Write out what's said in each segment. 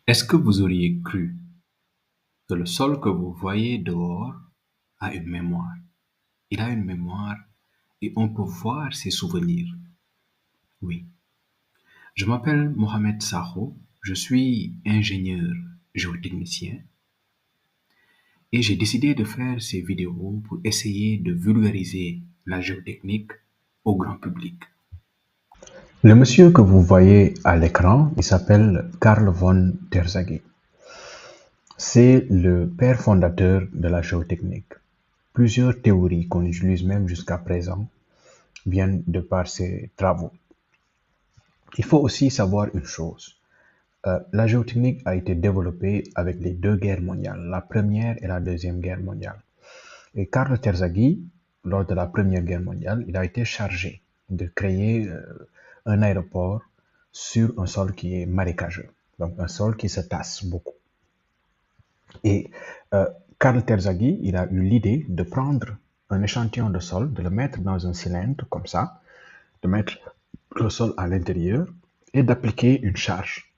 Est-ce que vous auriez cru que le sol que vous voyez dehors a une mémoire? Il a une mémoire et on peut voir ses souvenirs. Oui. Je m'appelle Mohamed Sakho, je suis ingénieur géotechnicien et j'ai décidé de faire ces vidéos pour essayer de vulgariser la géotechnique au grand public. Le monsieur que vous voyez à l'écran, il s'appelle Carl von Terzaghi. C'est le père fondateur de la géotechnique. Plusieurs théories qu'on utilise même jusqu'à présent viennent de par ses travaux. Il faut aussi savoir une chose. La géotechnique a été développée avec les deux guerres mondiales, la première et la deuxième guerre mondiale. Et Carl Terzaghi, lors de la première guerre mondiale, il a été chargé de créer un aéroport sur un sol qui est marécageux, donc un sol qui se tasse beaucoup. Et Carl Terzaghi, il a eu l'idée de prendre un échantillon de sol, de le mettre dans un cylindre comme ça, de mettre le sol à l'intérieur et d'appliquer une charge.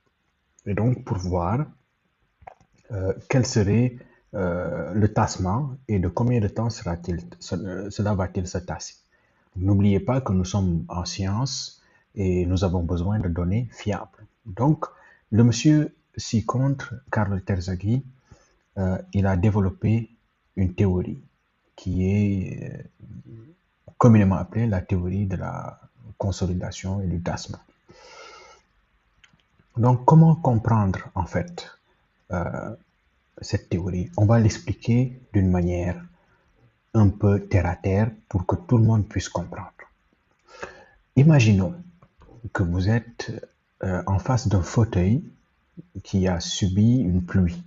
Et donc pour voir quel serait le tassement et de combien de temps cela va-t-il se tasser. N'oubliez pas que nous sommes en science et nous avons besoin de données fiables. Donc, le monsieur ci-contre, Carl Terzaghi, il a développé une théorie qui est communément appelée la théorie de la consolidation et du tassement. Donc, comment comprendre en fait cette théorie? On va l'expliquer d'une manière un peu terre à terre pour que tout le monde puisse comprendre. Imaginons que vous êtes en face d'un fauteuil qui a subi une pluie.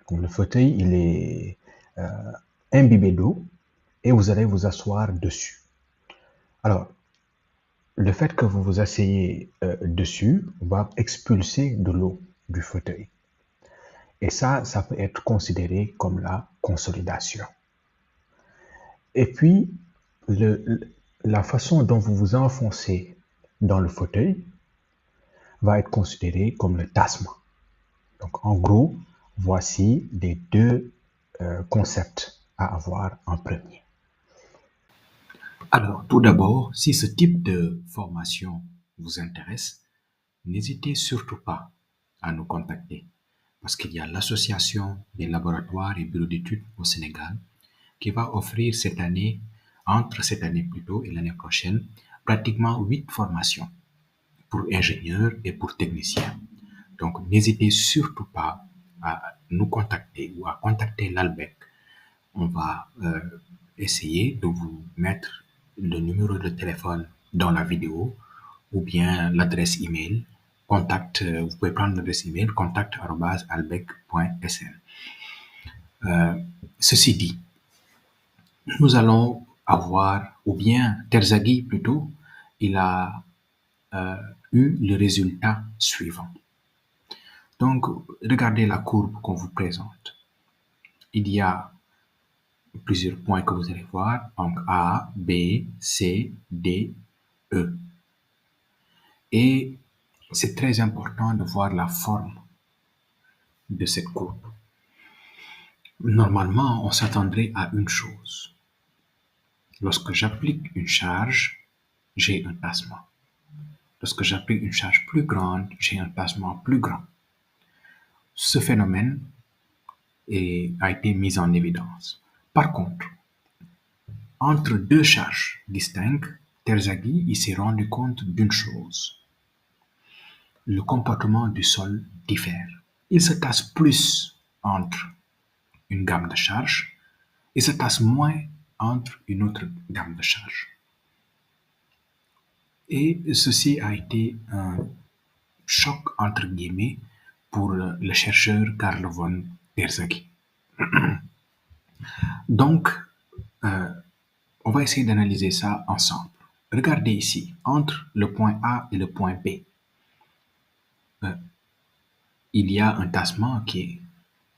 Donc, le fauteuil, il est imbibé d'eau et vous allez vous asseoir dessus. Alors, le fait que vous vous asseyez dessus va expulser de l'eau du fauteuil. Et ça peut être considéré comme la consolidation. Et puis, la façon dont vous vous enfoncez dans le fauteuil va être considérée comme le tassement. Donc, en gros, voici les deux concepts à avoir en premier. Alors, tout d'abord, si ce type de formation vous intéresse, n'hésitez surtout pas à nous contacter parce qu'il y a l'Association des laboratoires et bureaux d'études au Sénégal qui va offrir cette année, entre cette année plutôt et l'année prochaine, pratiquement 8 formations pour ingénieurs et pour techniciens. Donc, n'hésitez surtout pas à nous contacter ou à contacter l'ALBEC. On va essayer de vous mettre le numéro de téléphone dans la vidéo ou bien l'adresse email contact, vous pouvez prendre l'adresse email contact@albec.sn. Ceci dit, nous allons avoir, ou bien Terzaghi plutôt, il a eu le résultat suivant. Donc, regardez la courbe qu'on vous présente. Il y a plusieurs points que vous allez voir, donc A, B, C, D, E. Et c'est très important de voir la forme de cette courbe. Normalement, on s'attendrait à une chose. Lorsque j'applique une charge, j'ai un tassement. Lorsque j'applique une charge plus grande, j'ai un tassement plus grand. Ce phénomène a été mis en évidence. Par contre, entre deux charges distinctes, Terzaghi s'est rendu compte d'une chose. Le comportement du sol diffère. Il se tasse plus entre une gamme de charges et se tasse moins entre une autre gamme de charges. Et ceci a été un choc entre guillemets pour le chercheur Carl von Terzaghi. Donc, on va essayer d'analyser ça ensemble. Regardez ici, entre le point A et le point B, il y a un tassement qui est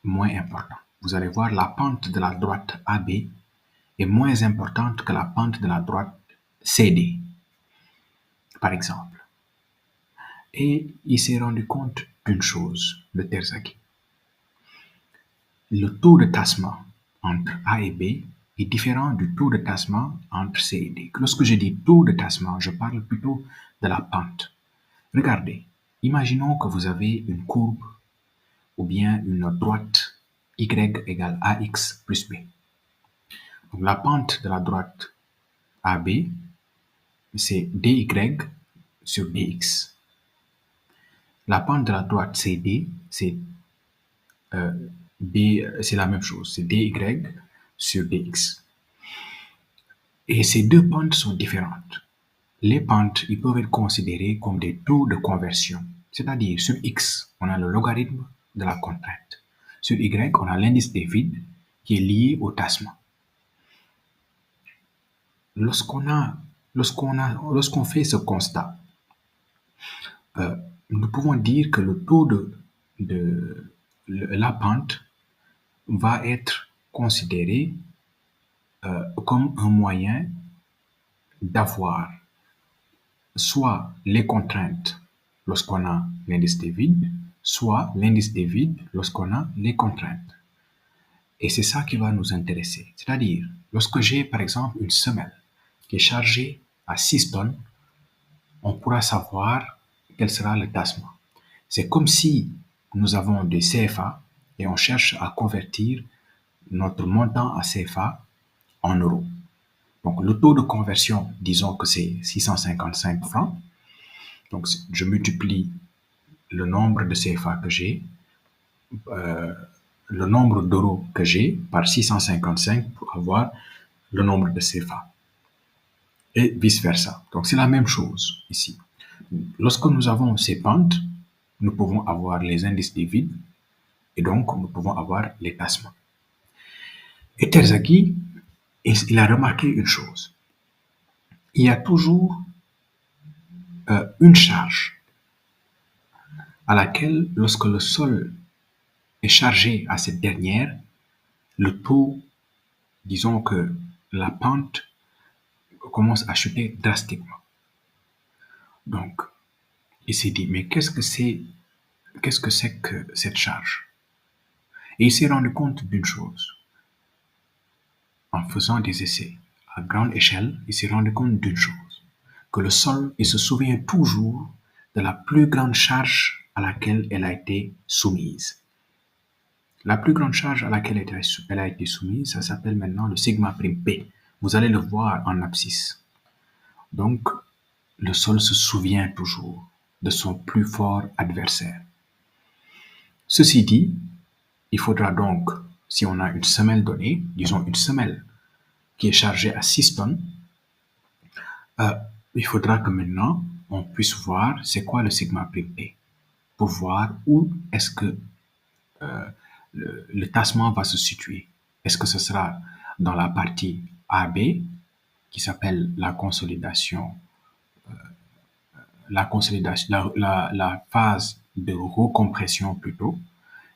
moins important. Vous allez voir la pente de la droite AB est moins importante que la pente de la droite CD, par exemple. Et il s'est rendu compte d'une chose de Terzaghi. Le taux de tassement entre A et B est différent du taux de tassement entre C et D. Lorsque je dis taux de tassement, je parle plutôt de la pente. Regardez, imaginons que vous avez une courbe ou bien une droite y égale ax plus b. Donc la pente de la droite AB, c'est dy sur dx. La pente de la droite CD, c'est la même chose, c'est dy sur dx. Et ces deux pentes sont différentes. Les pentes, ils peuvent être considérées comme des taux de conversion. C'est-à-dire, sur x, on a le logarithme de la contrainte. Sur y, on a l'indice des vides qui est lié au tassement. Lorsqu'on fait ce constat, nous pouvons dire que le taux de la pente va être considéré comme un moyen d'avoir soit les contraintes lorsqu'on a l'indice des vides, soit l'indice des vides lorsqu'on a les contraintes. Et c'est ça qui va nous intéresser. C'est-à-dire, lorsque j'ai par exemple une semelle qui est chargée à 6 tonnes, on pourra savoir quel sera le tassement. C'est comme si nous avons des CFA et on cherche à convertir notre montant à CFA en euros. Donc le taux de conversion, disons que c'est 655 francs. Donc je multiplie le nombre de CFA que j'ai, le nombre d'euros que j'ai par 655 pour avoir le nombre de CFA. Et vice-versa. Donc c'est la même chose ici. Lorsque nous avons ces pentes, nous pouvons avoir les indices des vides et donc nous pouvons avoir les tassements. Et Terzaghi, il a remarqué une chose. Il y a toujours une charge à laquelle, lorsque le sol est chargé à cette dernière, le taux, disons que la pente commence à chuter drastiquement. Donc, il s'est dit, mais qu'est-ce que c'est que cette charge? Et il s'est rendu compte d'une chose. En faisant des essais à grande échelle, il s'est rendu compte d'une chose. Que le sol, il se souvient toujours de la plus grande charge à laquelle elle a été soumise. La plus grande charge à laquelle elle a été soumise, ça s'appelle maintenant le sigma prime P. Vous allez le voir en abscisse. Donc, le sol se souvient toujours de son plus fort adversaire. Ceci dit, il faudra donc, si on a une semelle donnée, disons une semelle qui est chargée à 6 tonnes, il faudra que maintenant, on puisse voir c'est quoi le sigma prime P pour voir où est-ce que le tassement va se situer. Est-ce que ce sera dans la partie AB, qui s'appelle la consolidation, la phase de recompression plutôt,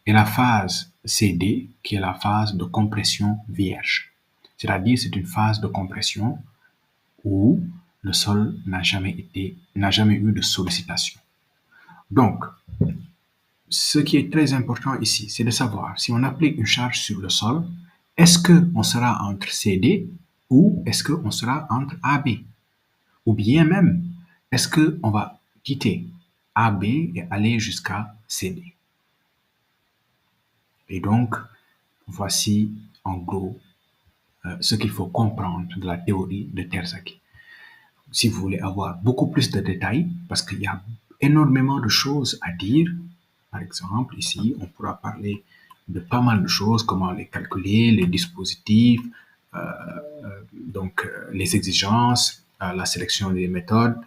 et la phase CD, qui est la phase de compression vierge. C'est-à-dire, c'est une phase de compression où le sol n'a jamais eu de sollicitation. Donc, ce qui est très important ici, c'est de savoir si on applique une charge sur le sol, est-ce qu'on sera entre CD ou est-ce qu'on sera entre AB? Ou bien même, est-ce qu'on va quitter AB et aller jusqu'à CD? Et donc, voici en gros ce qu'il faut comprendre de la théorie de Terzaghi. Si vous voulez avoir beaucoup plus de détails, parce qu'il y a énormément de choses à dire, par exemple, ici, on pourra parler de pas mal de choses, comment les calculer, les dispositifs, les exigences, la sélection des méthodes,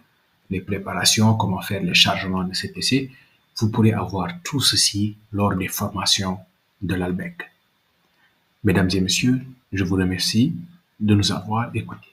les préparations, comment faire les chargements de CTC. Vous pourrez avoir tout ceci lors des formations de l'ALBEC. Mesdames et messieurs, je vous remercie de nous avoir écoutés.